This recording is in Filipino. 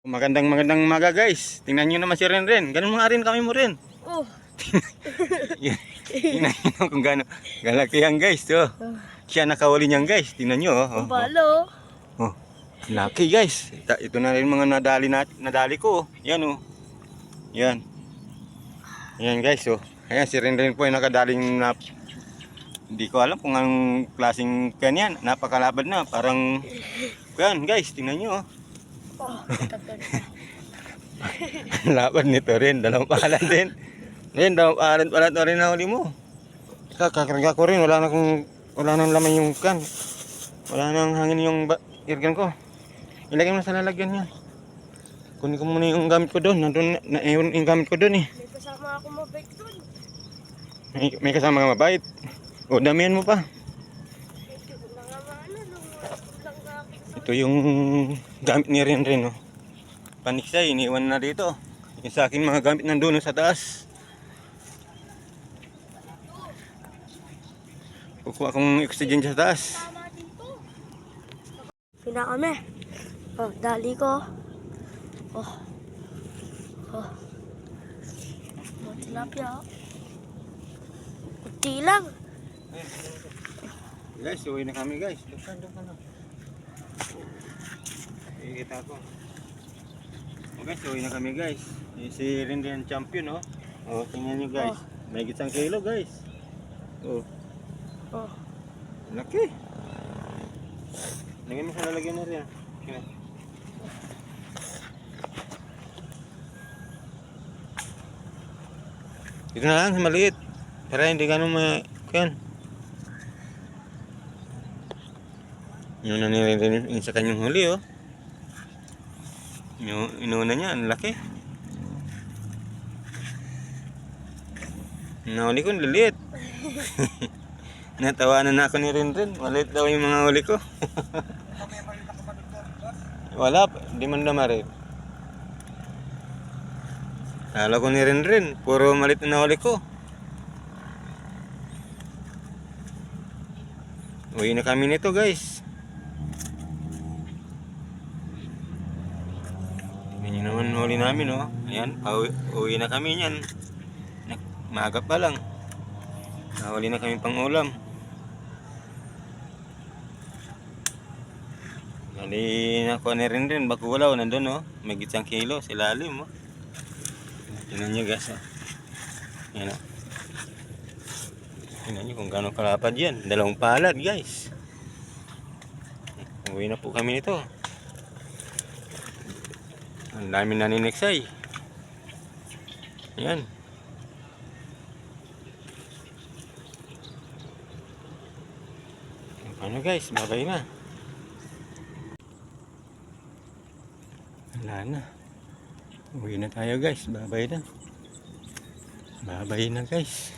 Magandang umaga guys. Tingnan nyo naman si Renren. Ganun mga rin kami mo rin. Oh. Tingnan nyo kung gano'n. Galaki yan guys. Oh. Siya nakawali niyan guys. Tingnan nyo. Oh. Balo. Oh. Laki guys. Ito na rin mga nadali ko. Yan oh. Yan. Yan guys oh. Ayan si Renren po ay nakadaling na. Hindi ko alam kung anong klaseng kanyan. Napakalabad na. Parang yan guys. Tingnan nyo oh. Oh, Laban nito rin, dalawang palan din. Rin, dalawang palan pala ito rin na huli mo. Kakarga ko rin, wala nang laman yung kan. Wala nang hangin yung irgan ko. Ilagay mo sa lalagyan niya. Kunin ko muna yung gamit ko doon. Nandun na yung gamit ko doon eh. may kasama ako mabait doon. May kasama ka mabait. O, damihan mo pa. Ito yung gamit ni Renren oh. Paniksay, iniwan na dito. Yung sa akin mga gamit nandun sa taas. Kukuha akong oxygen sa taas. Pina kami. Oh, dali ko. Oh. Oh. Oh, tilapia. Kunti lang. Guys, uwi na kami guys. Doon ka na. Ikita ko. Okay, so uwi na kami guys. Si Renren champion oh. Oh, tingnan nyo guys. May gitang kilo guys. Oh, Oh. laki. Lagyan mo sa lalagyan na rin. Okay. Dito na lang, maliit. Para hindi ganun yan. Yun na nirin sa kanyang huli oh. Yung inuna niya, ang laki. Nahuli ko, liliit. Natawanan na ako ni Renren. Maliit daw yung mga huli ko. Wala, di man damarin. Kala ko ni Renren, puro maliit na huli ko. Uwi na kami nito guys. Tingnan nyo naman huli namin oh. Ayan, uwi na kami niyan. Maaga pa lang. Nahuli na kami pang ulam. Dali na ko na rin bakulaw nandun oh. May gitsang kilo sa ilalim oh. Tingnan nyo guys oh. Ayan oh. Tingnan nyo kung gano'ng kalapad yan. Dalawang palad guys. Uwi na po kami nito. Ang dami naniniksay. Ayan. Ano guys, babay na. Wala na. Uwi na tayo guys, babay na. Babay na guys.